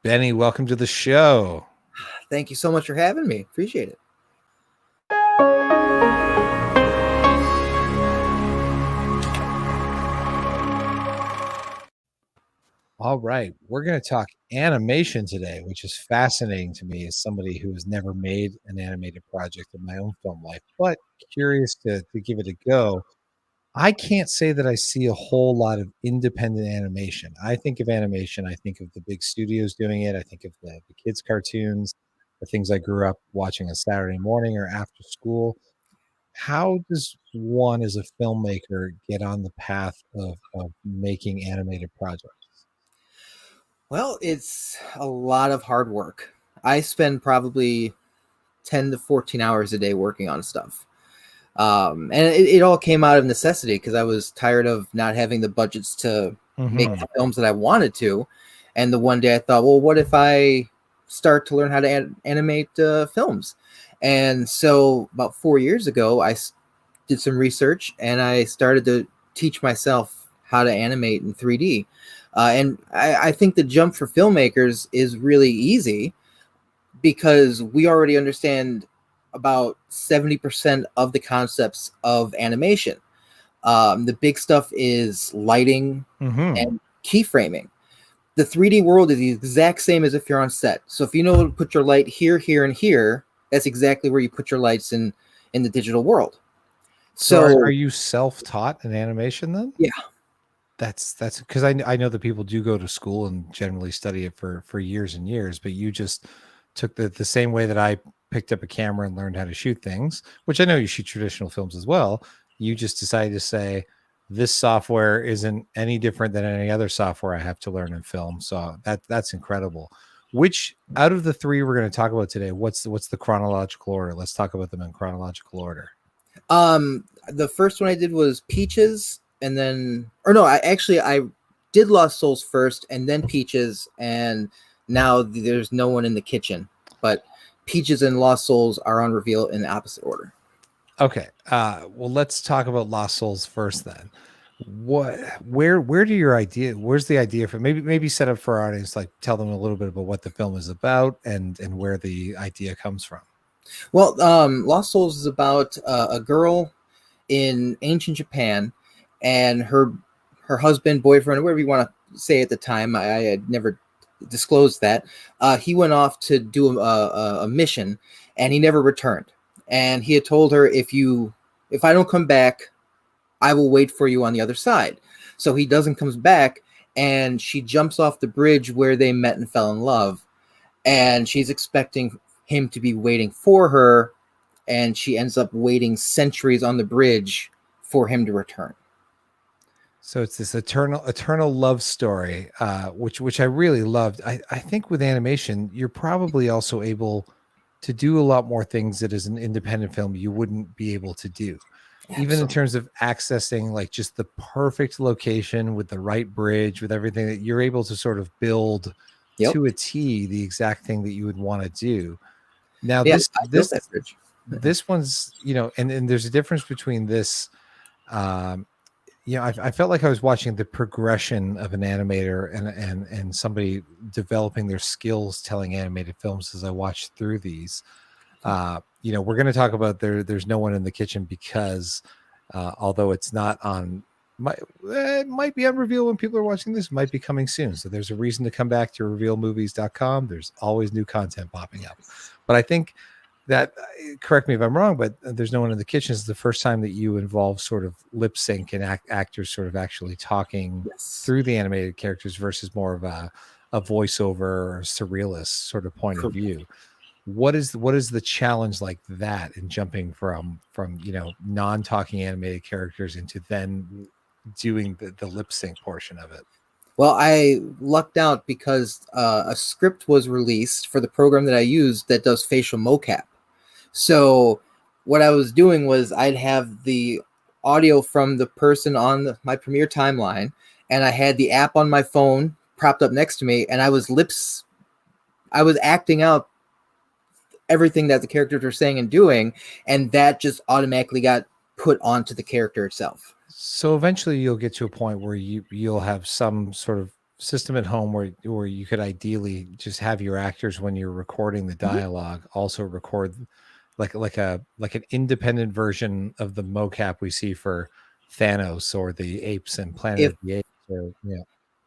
Benny, welcome to the show. Thank you so much for having me. Appreciate it. All right, we're going to talk animation today, which is fascinating to me as somebody who has never made an animated project in my own film life, but curious to give it a go. I can't say that I see a whole lot of independent animation. I think of animation, I think of the big studios doing it. I think of the kids' cartoons, the things I grew up watching on Saturday morning or after school. How does one as a filmmaker get on the path of making animated projects? Well, it's a lot of hard work. I spend probably 10 to 14 hours a day working on stuff. And it all came out of necessity because I was tired of not having the budgets to make Hmm. the films that I wanted to. And the one day I thought, well, what if I start to learn how to animate films? And so about 4 years ago, did some research and I started to teach myself how to animate in 3D. And I think the jump for filmmakers is really easy because we already understand about 70% of the concepts of animation. The big stuff is lighting Hmm. and keyframing. The 3D world is the exact same as if you're on set. So if you know to put your light here, here, and here, that's exactly where you put your lights in the digital world. So are So you self-taught in animation then? yeah, That's because I know that people do go to school and generally study it for years and years, but you just took the same way that I picked up a camera and learned how to shoot things, which I know you shoot traditional films as well. You just decided to say this software isn't any different than any other software I have to learn in film. So that's incredible. Which out of the three we're going to talk about today, what's the chronological order? Let's talk about them in chronological order. the first one I did was Peaches, and then, or no, I did Lost Souls first, and then Peaches, and now there's no one in the kitchen. But Peaches and Lost Souls are on Reveel'd in the opposite order. Okay. Well, let's talk about Lost Souls first then. What, where do your idea, where's the idea for maybe set up for our audience, like tell them a little bit about what the film is about and where the idea comes from. Well, Lost Souls is about a girl in ancient Japan, and her husband, boyfriend, whatever you want to say at the time. I had never disclosed that. He went off to do a mission, and he never returned. And he had told her, if I don't come back, I will wait for you on the other side. So he doesn't comes back, and she jumps off the bridge where they met and fell in love, and she's expecting him to be waiting for her, and she ends up waiting centuries on the bridge for him to return. So it's this eternal love story, which I really loved. I think with animation, you're probably also able to do a lot more things that as an independent film you wouldn't be able to do. Even in Absolutely. terms of accessing like just the perfect location with the right bridge, with everything that you're able to sort of build Yep. to a T the exact thing that you would want to do. Now Yeah, this I built that this bridge. this one's, and there's a difference between this. um I felt like I was watching the progression of an animator and somebody developing their skills telling animated films as I watched through these. We're going to talk about there's no one in the kitchen because although it's not on it might be on Reveal when people are watching this, it might be coming soon. So there's a reason to come back to revealmovies.com. There's always new content popping up. But I think that, correct me if I'm wrong, but there's no one in the kitchen is the first time that you involve sort of lip sync and actors sort of actually talking Yes. through the animated characters versus more of a voiceover or surrealist sort of point of view. What is the challenge like that in jumping from non-talking animated characters into then doing the lip sync portion of it? Well, I lucked out because a script was released for the program that I used that does facial mocap. So what I was doing was I'd have the audio from the person on my Premiere timeline, and I had the app on my phone propped up next to me, and I was acting out everything that the characters were saying and doing, and that just automatically got put onto the character itself. So eventually you'll get to a point where you'll have some sort of system at home where you could ideally just have your actors, when you're recording the Mhm. dialogue, also record like an independent version of the mocap we see for Thanos or the apes in Planet If of the Apes, or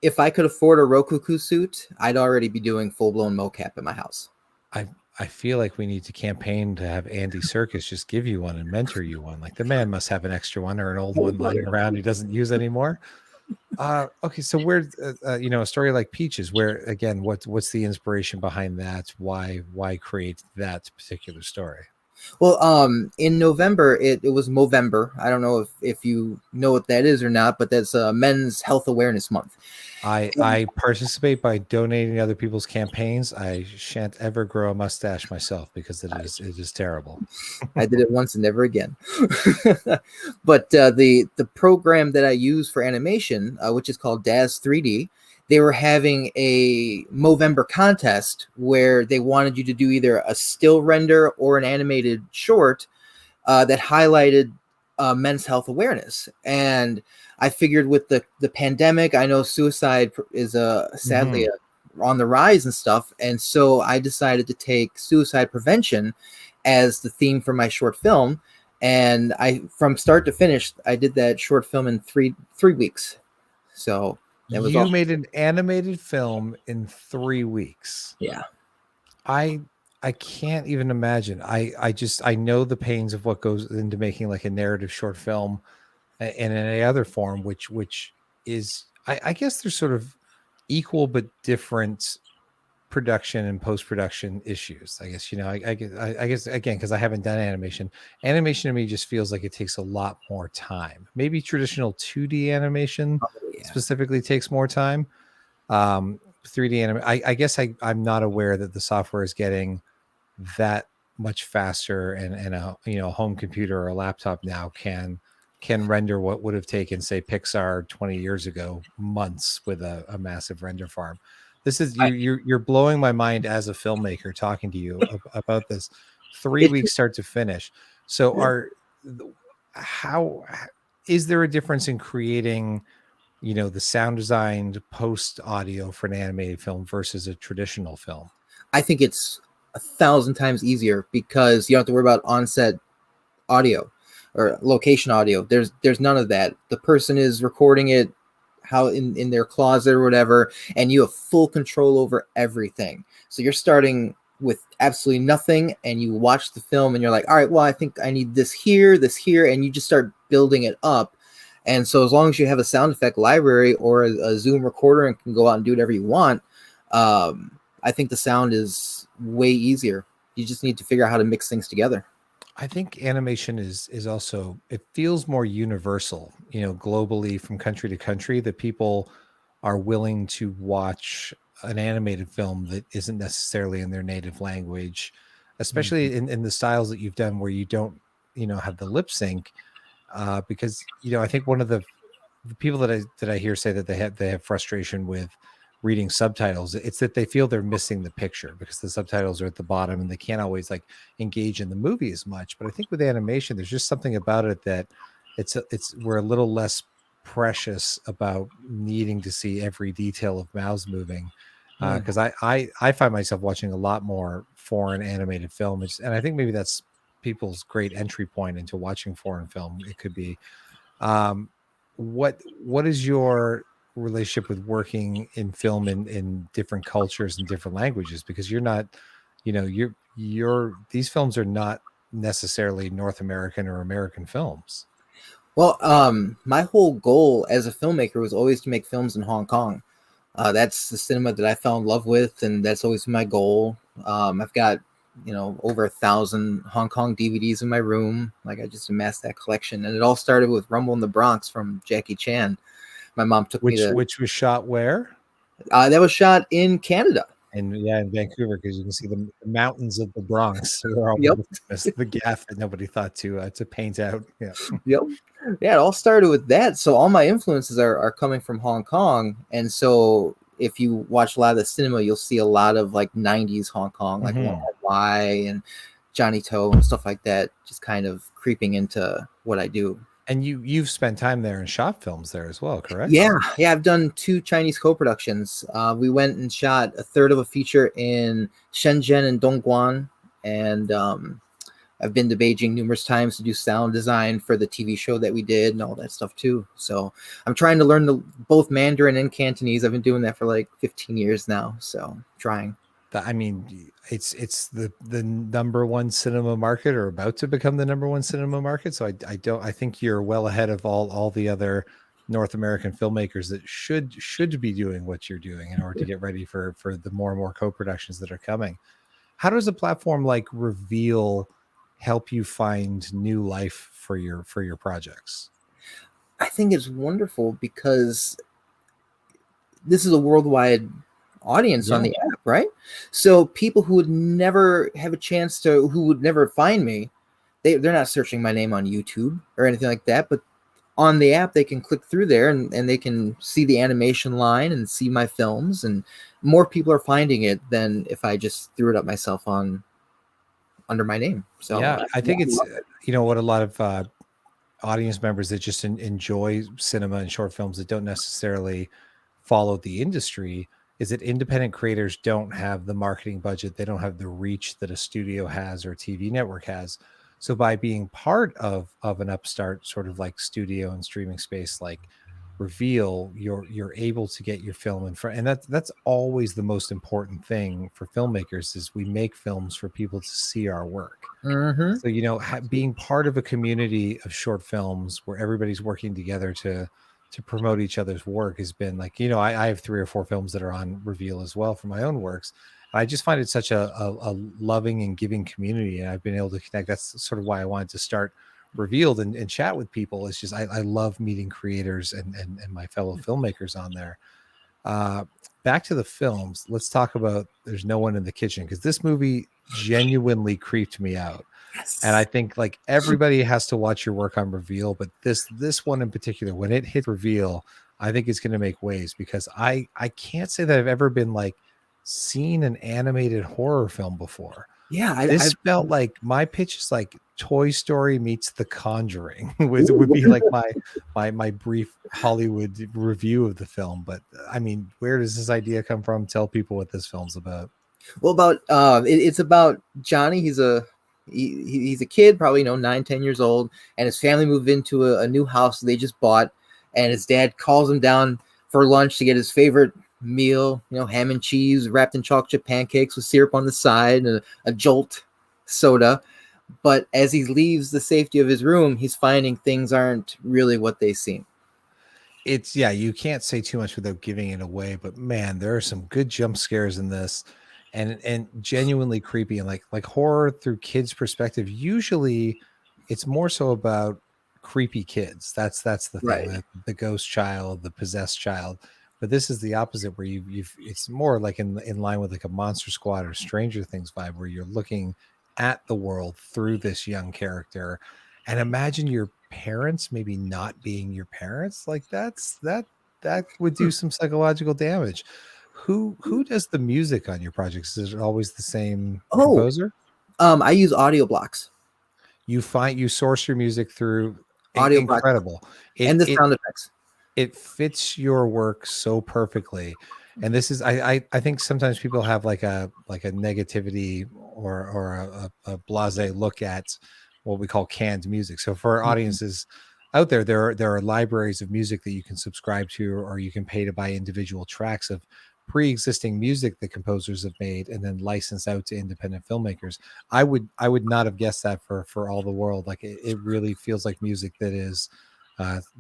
if I could afford a Roku suit, I'd already be doing full blown mocap in my house. I I feel like we need to campaign to have Andy Serkis just give you one and mentor you one. Like, the man must have an extra one or an old one lying around he doesn't use anymore. Okay, so where a story like Peaches, where again, what's the inspiration behind that? Why create that particular story? Well, in November, it was Movember. I don't know if you know what that is or not, but that's Men's Health Awareness Month. I participate by donating to other people's campaigns. I shan't ever grow a mustache myself because it is terrible. I did it once and never again. But the program that I use for animation, which is called Daz 3D, they were having a Movember contest where they wanted you to do either a still render or an animated short that highlighted men's health awareness. And I figured with the pandemic, I know suicide is sadly on the rise and stuff. And so I decided to take suicide prevention as the theme for my short film. And I, from start to finish, I did that short film in three weeks. So that was You all. made an animated film in 3 weeks. Yeah. I I can't even imagine. I know the pains of what goes into making like a narrative short film and in any other form, which is I guess there's sort of equal but different production and post-production issues. I guess I guess again, because I haven't done animation. Animation to me just feels like it takes a lot more time. Maybe traditional 2D animation Oh, yeah. specifically takes more time. 3D anime. I guess I'm not aware that the software is getting that much faster, and a home computer or a laptop now can render what would have taken, say, Pixar 20 years ago months with a massive render farm. This is I, you're blowing my mind as a filmmaker talking to you about this. three it, weeks start to finish. So how is there a difference in creating the sound designed post audio for an animated film versus a traditional film? I think it's 1,000 times easier because you don't have to worry about onset audio or location audio. There's none of that. The person is recording it how in their closet or whatever, and you have full control over everything. So you're starting with absolutely nothing, and you watch the film and you're like, all right, well, I think I need this here, and you just start building it up. And so as long as you have a sound effect library or a Zoom recorder and can go out and do whatever you want, I think the sound is way easier. You just need to figure out how to mix things together. I think animation is also, it feels more universal, globally from country to country, that people are willing to watch an animated film that isn't necessarily in their native language, Mhm. especially in the styles that you've done where you don't, have the lip sync. Because, I think one of the people that I hear say that they have frustration with reading subtitles, it's that they feel they're missing the picture because the subtitles are at the bottom and they can't always like engage in the movie as much. But I think with animation, there's just something about it that we're a little less precious about needing to see every detail of mouths moving. Mhm. Because I find myself watching a lot more foreign animated film, and I think maybe that's people's great entry point into watching foreign film. It could be. um, what is your relationship with working in film in different cultures and different languages? Because you're not, you're these films are not necessarily North American or American films. Well, my whole goal as a filmmaker was always to make films in Hong Kong. That's the cinema that I fell in love with, and that's always my goal. I've got, over 1,000 Hong Kong DVDs in my room. Like I just amassed that collection, and it all started with Rumble in the Bronx from Jackie Chan. My mom took me to. Which was shot where? That was shot in Canada. And yeah, in Vancouver, because you can see the mountains of the Bronx. We're all Yep. famous, the gaff that nobody thought to paint out. Yeah. Yep. Yeah, it all started with that. So all my influences are coming from Hong Kong. And so if you watch a lot of the cinema, you'll see a lot of like 90s Hong Kong, like Mhm. Y and Johnny Toe and stuff like that, just kind of creeping into what I do. And you've spent time there and shot films there as well, correct? Yeah, I've done 2 Chinese co-productions. We went and shot a third of a feature in Shenzhen and Dongguan, and I've been to Beijing numerous times to do sound design for the TV show that we did and all that stuff too. So I'm trying to learn both Mandarin and Cantonese. I've been doing that for like 15 years now. So trying. I mean, it's the number one cinema market, or about to become the number one cinema market. So I think you're well ahead of all the other North American filmmakers that should be doing what you're doing in order to get ready for the more and more co-productions that are coming. How does a platform like Reveal help you find new life for your projects? I think it's wonderful because this is a worldwide audience on Yeah. the app, right? So people who would never have a chance to, who would never find me, they're not searching my name on YouTube or anything like that, but on the app they can click through there and they can see the animation line and see my films, and more people are finding it than if I just threw it up myself on under my name. So Yeah, I think it's what a lot of audience members that just enjoy cinema and short films that don't necessarily follow the industry is that independent creators don't have the marketing budget, they don't have the reach that a studio has or a TV network has. So by being part of an upstart sort of like studio and streaming space like Reveal, you're able to get your film in front, and that's always the most important thing for filmmakers is we make films for people to see our work. mm-hmm. So, being part of a community of short films where everybody's working together to promote each other's work has been like, I have 3 or 4 films that are on Reveal as well for my own works. I just find it such a loving and giving community, and I've been able to connect. That's sort of why I wanted to start Reveal'd and chat with people. It's just I love meeting creators and my fellow filmmakers on there. Uh, Back to the films. Let's talk about There's No One in the Kitchen, because this movie genuinely creeped me out. And I Yes. think like everybody has to watch your work on Reveal, but this one in particular, when it hit Reveal, I think it's going to make waves, because I can't say that I've ever been like seen an animated horror film before. Yeah, This I've felt like my pitch is like Toy Story meets The Conjuring. Would be like my brief Hollywood review of the film. But I mean, where does this idea come from? Tell people what this film's about. well about it's about Johnny. He's a kid, probably 9-10 years old, and his family moved into a new house they just bought, and his dad calls him down for lunch to get his favorite meal, ham and cheese wrapped in chocolate chip pancakes with syrup on the side and a Jolt soda. But as he leaves the safety of his room, he's finding things aren't really what they seem. It's yeah, you can't say too much without giving it away, but man, there are some good jump scares in this, and genuinely creepy, and like horror through kids' perspective. Usually it's more so about creepy kids. That's the thing, Right. the ghost child, the possessed child. But this is the opposite, where you've it's more like in line with like a Monster Squad or Stranger Things vibe, where you're looking at the world through this young character. And imagine your parents maybe not being your parents. Like that would do some psychological damage. Who does the music on your projects? Is it always the same Oh, composer? I use audio blocks. You source your music through Audio blocks incredible. and It the it sound effects. it fits your work so perfectly. And this is I think sometimes people have like a negativity or a blase look at what we call canned music. So for our Mhm. audiences out there, there are libraries of music that you can subscribe to, or you can pay to buy individual tracks of pre-existing music that composers have made and then license out to independent filmmakers. I would not have guessed that for all the world. Like it really feels like music that is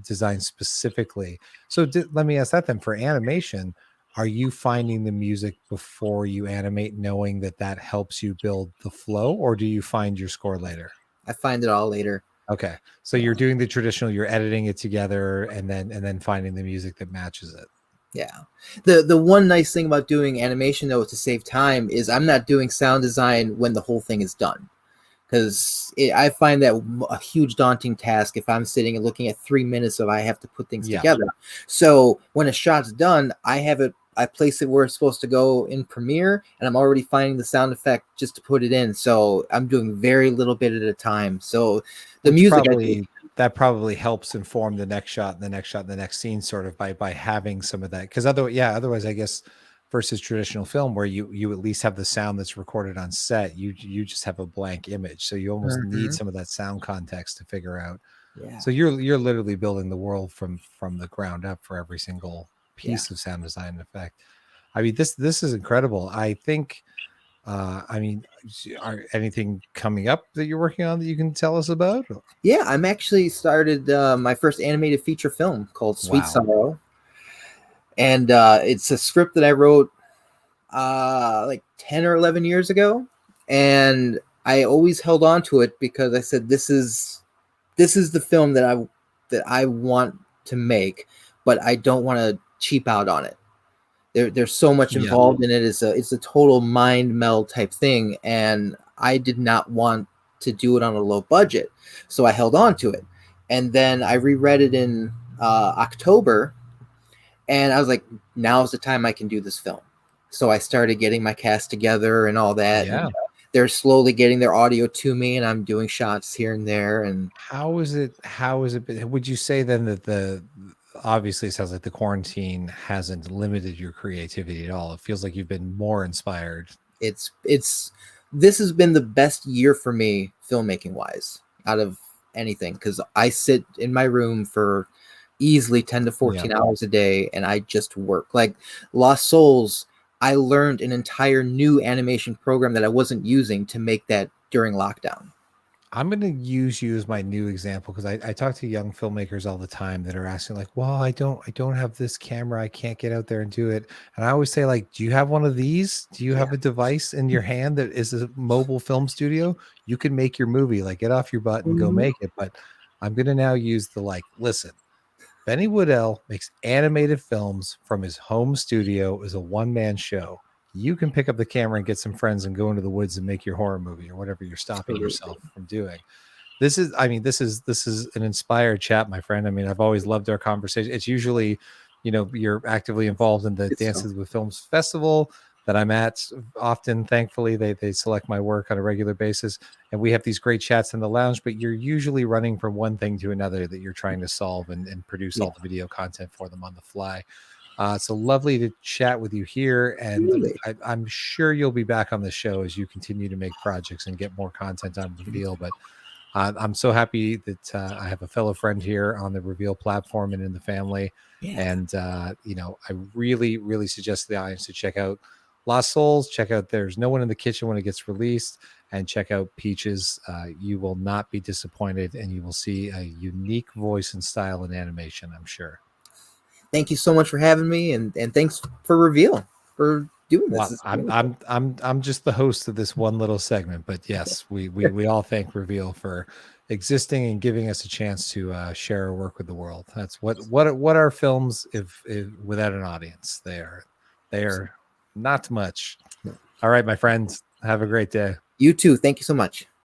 designed specifically. So let me ask that then, for animation, are you finding the music before you animate, knowing that that helps you build the flow, or do you find your score later? I find it all later. Okay, so Yeah. you're doing the traditional, you're editing it together, and then finding the music that matches it. Yeah. The one nice thing about doing animation though to save time is I'm not doing sound design when the whole thing is done. Because I find that a huge daunting task if I'm sitting and looking at 3 minutes of I have to put things Yeah. together. So when a shot's done, I place it where it's supposed to go in Premiere, and I'm already finding the sound effect just to put it in. So I'm doing very little bit at a time. So the Which music I do. probably that probably helps inform the next shot and the next shot and the next scene, sort of by having some of that. Because otherwise, I guess versus traditional film where you at least have the sound that's recorded on set, you just have a blank image, so you almost need some of that sound context to figure out. Yeah. So you're literally building the world from the ground up for every single Yeah. piece of sound design and effect. I mean, this is incredible. I think. I mean, are anything coming up that you're working on that you can tell us about? Yeah, I'm actually started my first animated feature film called Sweet Wow. Sorrow, and it's a script that I wrote like 10 or 11 years ago, and I always held on to it because I said this is the film that I want to make, but I don't want to cheap out on it. There's so much Yeah. involved in it. It's a total mind meld type thing, and I did not want to do it on a low budget, so I held on to it. And then I reread it in October, and I was like, now's the time I can do this film. So I started getting my cast together and all that. Yeah. And they're slowly getting their audio to me, and I'm doing shots here and there. And How is it? How is it? Would you say then that obviously it sounds like the quarantine hasn't limited your creativity at all? It feels like you've been more inspired. it's this has been the best year for me filmmaking wise out of anything, because I sit in my room for easily 10 to 14 hours a day and I just work. Like Lost Souls, I learned an entire new animation program that I wasn't using to make that during lockdown. I'm going to use you as my new example because I talk to young filmmakers all the time that are asking like, well, I don't have this camera. I can't get out there and do it. And I always say like, do you have one of these? Do you have a device in your hand that is a mobile film studio? You can make your movie, like get off your butt and go make it. But I'm going to now use the like, listen, Bennie Woodell makes animated films from his home studio as a one-man show. You can pick up the camera and get some friends and go into the woods and make your horror movie or whatever you're stopping yourself from doing. This is an inspired chat, my friend. I mean, I've always loved our conversation. It's usually, you're actively involved in the Dances with Films Festival that I'm at often. Thankfully, they select my work on a regular basis, and we have these great chats in the lounge, but you're usually running from one thing to another that you're trying to solve and produce all the video content for them on the fly. So lovely to chat with you here, and I'm sure you'll be back on the show as you continue to make projects and get more content on Reveel'd. But I'm so happy that I have a fellow friend here on the Reveel'd platform and in the family. And I really, really suggest the audience to check out Lost Souls. Check out There's No One in the Kitchen when it gets released, and check out Peaches. You will not be disappointed, and you will see a unique voice and style in animation, I'm sure. Thank you so much for having me, and thanks for Reveel'd for doing this. Well, I'm just the host of this one little segment, but yes, we all thank Reveel'd for existing and giving us a chance to share our work with the world. That's what are films if without an audience? They are not much. All right, my friends, have a great day. You too. Thank you so much.